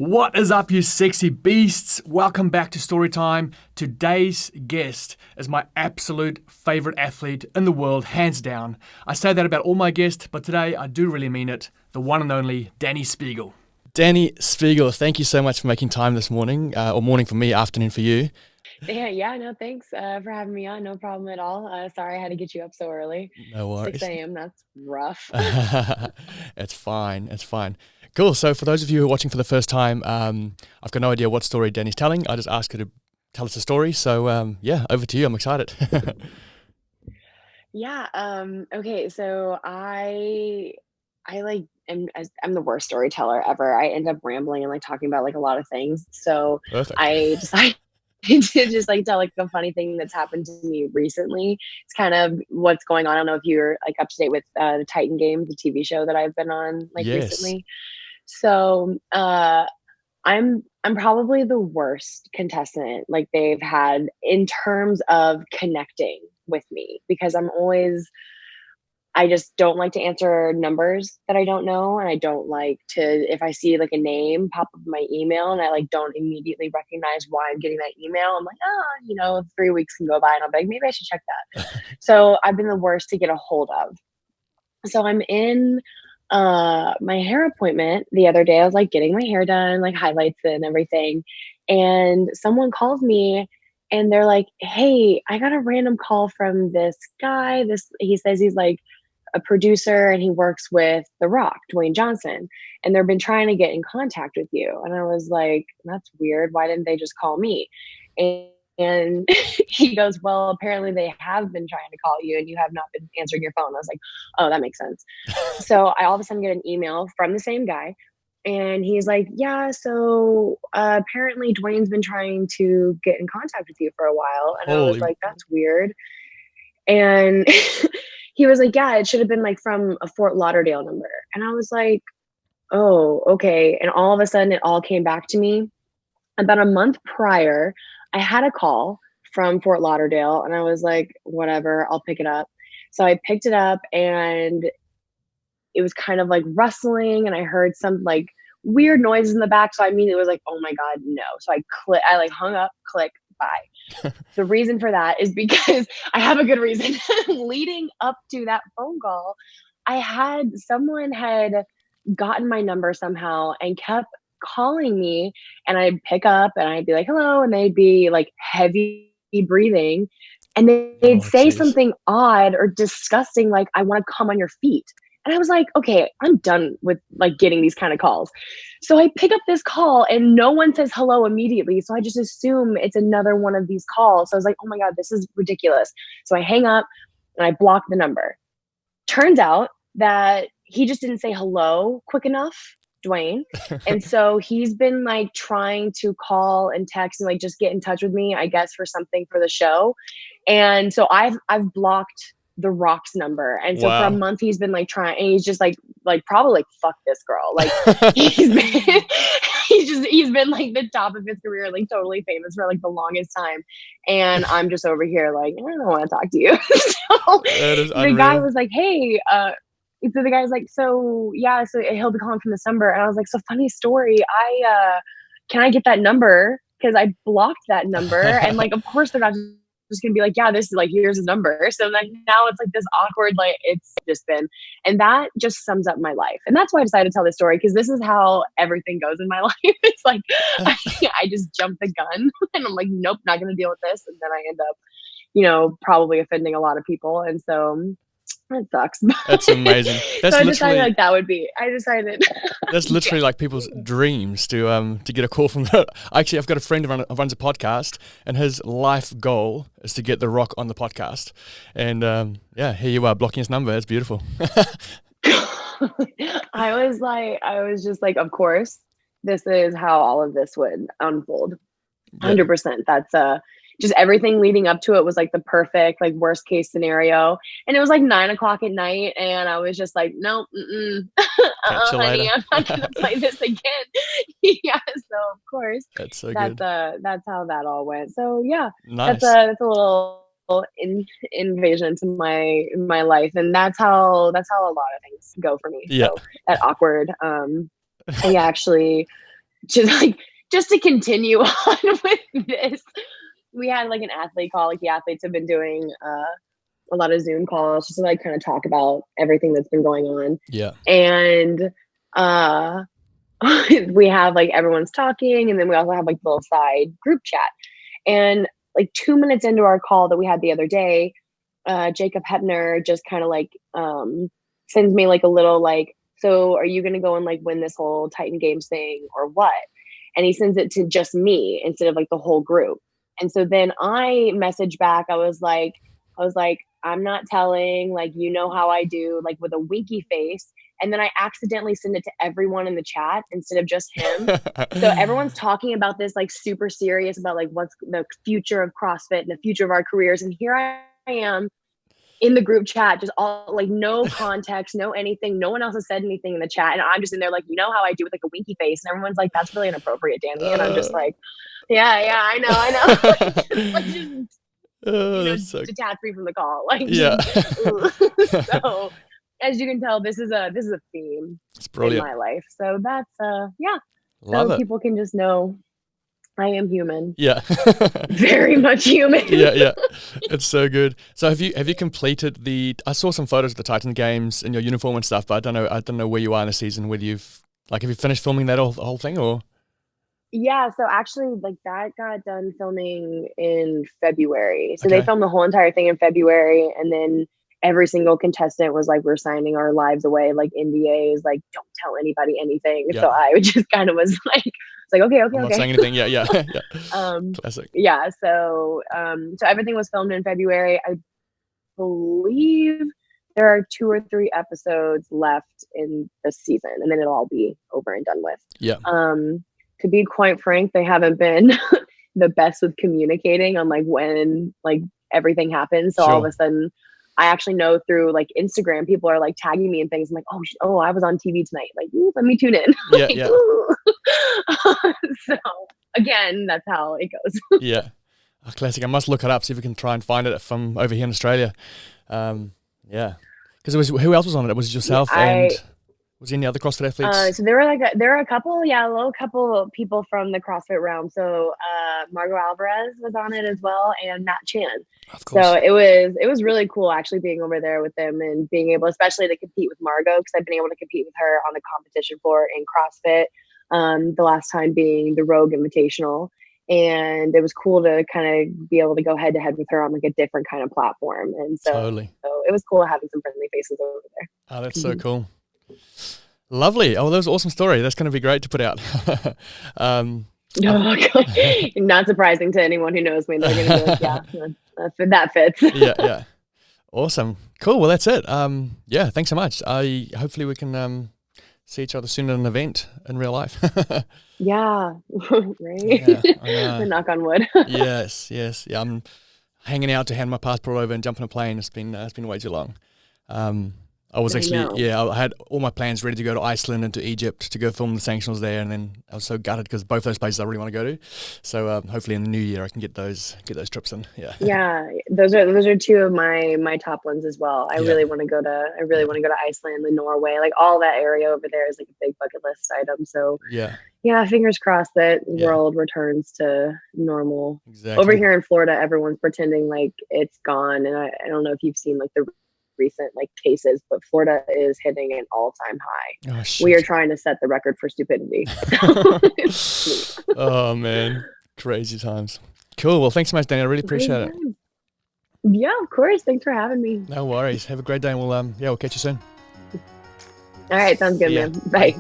What is up, you sexy beasts? Welcome back to Storytime. Today's guest is my absolute favorite athlete in the world, hands down. I say that about all my guests, but today I do really mean it. The one and only Dani Speegle. Dani Speegle, thank you so much for making time this morning, or morning for me, afternoon for you. Yeah, no, thanks for having me on. No problem at all. Sorry I had to get you up so early. No 6 worries. a.m., that's rough. It's fine. It's fine. Cool. So for those of you who are watching for the first time, I've got no idea what story Dani's telling. I just asked her to tell us a story. So yeah, over to you. I'm excited. Yeah, okay, so I like I'm the worst storyteller ever. I end up rambling and like talking about like a lot of things. So Perfect. I decided to just like tell like a funny thing that's happened to me recently. It's kind of what's going on. I don't know if you're like up to date with the Titan Games, the TV show that I've been on like Yes. recently. So I'm probably the worst contestant like they've had in terms of connecting with me because I just don't like to answer numbers that I don't know, and I don't like to if I see like a name pop up in my email and I like don't immediately recognize why I'm getting that email. I'm like, oh, 3 weeks can go by and I'll be like, maybe I should check that. So I've been the worst to get a hold of. So I'm in my hair appointment the other day. I was like getting my hair done, like highlights and everything. And someone calls me and they're like, "Hey, I got a random call from this guy. This he says he's like a producer and he works with The Rock, Dwayne Johnson, and they've been trying to get in contact with you." And I was like, "That's weird. Why didn't they just call me?" And he goes, "Well, apparently they have been trying to call you and you have not been answering your phone." I was like, "Oh, that makes sense." So I all of a sudden get an email from the same guy. And he's like, "Yeah, so apparently Dwayne's been trying to get in contact with you for a while." And I was Holy. like, "That's weird." And he was like, "Yeah, it should have been like from a Fort Lauderdale number." And I was like, "Oh, okay." And all of a sudden it all came back to me. About a month prior, I had a call from Fort Lauderdale and I was like, "Whatever, I'll pick it up." So I picked it up and it was kind of like rustling and I heard some like weird noises in the back. So I immediately was like, "Oh my God, no." So I like hung up, click, bye. The reason for that is because I have a good reason. Leading up to that phone call, someone had gotten my number somehow and kept calling me, and I'd pick up and I'd be like, "Hello," and they'd be like heavy breathing and they'd Oh, say jeez. something odd or disgusting like, "I want to come on your feet." And I was like, "Okay, I'm done with like getting these kind of calls." So I pick up this call and no one says hello immediately. So I just assume it's another one of these calls. So I was like, "Oh my God, this is ridiculous." So I hang up and I block the number. Turns out that he just didn't say hello quick enough, Dwayne. And so he's been like trying to call and text and like just get in touch with me, I guess, for something for the show. And so I've blocked the Rock's number. And so for a Wow. month he's been like trying and he's just like probably like fuck this girl. Like he's been he's been like the top of his career, like totally famous for like the longest time. And I'm just over here like, "I don't want to talk to you." So That is the guy unreal. was like, "Hey, so the guy's like, "So yeah, so he'll be calling from this number." And I was like, "So funny story. Can I get that number? Because I blocked that number." And like, of course they're not just gonna be like, "Yeah, this is like here's his number." So then now it's like this awkward, like it's just been, and that just sums up my life. And that's why I decided to tell this story because this is how everything goes in my life. It's like I just jump the gun and I'm like, "Nope, not gonna deal with this," and then I end up, probably offending a lot of people. And so it sucks. That's amazing. So I decided like I decided. That's Yeah. literally like people's dreams to get a call from the. Actually, I've got a friend who runs a podcast, and his life goal is to get The Rock on the podcast. And yeah, here you are blocking his number. It's beautiful. I was just like, of course, this is how all of this would unfold. Yeah. 100%. That's just everything leading up to it was like the perfect, like worst case scenario. And it was like 9 o'clock at night. And I was just like, "No, Catch you honey, later. I'm not going to play this again." Yeah. So of course That's so good. that's how that all went. So yeah, Nice. that's a little invasion into my life. And that's how a lot of things go for me. Yeah. So that awkward, he actually just to continue on with this, we had like an athlete call. Like the athletes have been doing a lot of Zoom calls just to like kind of talk about everything that's been going on. Yeah. And we have like everyone's talking, and then we also have like the little side group chat. And like 2 minutes into our call that we had the other day, Jacob Hepner just kind of like sends me like a little like, so are you going to go and like win this whole Titan Games thing or what? And he sends it to just me instead of like the whole group. And so then I message back. I was like, I'm not telling, like, you know how I do, like with a winky face. And then I accidentally send it to everyone in the chat instead of just him. So everyone's talking about this, like super serious about like what's the future of CrossFit and the future of our careers. And here I am in the group chat, just all like no context, no anything. No one else has said anything in the chat. And I'm just in there like, you know how I do with like a winky face. And everyone's like, that's really inappropriate, Danny. And I'm just like, yeah, I know. Like, just, so detach me from the call. Like, yeah. So as you can tell, this is a theme It's brilliant. in my life. So that's Love so it. people can just know I am human. Yeah. Very much human. Yeah. It's so good. So have you completed I saw some photos of the Titan Games in your uniform and stuff, but I don't know where you are in the season, whether have you finished filming that the whole thing or? Yeah, so actually like that got done filming in February. So Okay. they filmed the whole entire thing in February, and then every single contestant was like, we're signing our lives away, like NDAs, like don't tell anybody anything. Yeah. So I just kind of was like, it's like, okay. I'm not saying anything. Yeah. Classic. Yeah. So everything was filmed in February. I believe there are 2 or 3 episodes left in the season, and then it'll all be over and done with. Yeah. To be quite frank, they haven't been the best with communicating on like when like everything happens. So all of a sudden, I actually know through like Instagram, people are like tagging me and things. I'm like, oh, I was on TV tonight. Like, ooh, let me tune in. Yeah. So again, that's how it goes. Yeah. Oh, classic. I must look it up, see if we can try and find it from over here in Australia. Yeah. Because who else was on it? It was yourself and was any other CrossFit athletes? So there were a couple of people from the CrossFit realm. So Margot Alvarez was on it as well, and Matt Chan. Of course. So it was really cool actually being over there with them and being able, especially to compete with Margot, because I've been able to compete with her on the competition floor in CrossFit. The last time being the Rogue Invitational. And it was cool to kind of be able to go head to head with her on like a different kind of platform. And so it was cool having some friendly faces over there. Oh, that's so cool. Lovely. Oh, that was an awesome story. That's going to be great to put out. Not surprising to anyone who knows me. They're going to be like, yeah, that fits. Yeah. Awesome. Cool. Well, that's it. Yeah, thanks so much. Hopefully we can see each other soon at an event in real life. Yeah. Right. Yeah, knock on wood. Yes. Yeah, I'm hanging out to hand my passport over and jump on a plane. It's been way too long. I was actually, I had all my plans ready to go to Iceland and to Egypt to go film the sanctionals there, and then I was so gutted because both those places I really want to go to. So hopefully in the new year I can get those trips in. Yeah. Yeah, those are 2 of my top ones as well. I really want to go to Iceland and Norway. Like all that area over there is like a big bucket list item. So yeah, fingers crossed that world returns to normal. Exactly. Over here in Florida, everyone's pretending like it's gone, and I don't know if you've seen like the recent like cases, but Florida is hitting an all-time high. Oh, shit. We are trying to set the record for stupidity. Oh man, crazy times. Cool. Well, thanks so much, Danny. I really appreciate it. Yeah, of course. Thanks for having me. No worries. Have a great day, and we'll catch you soon. All right, sounds good, man. Bye.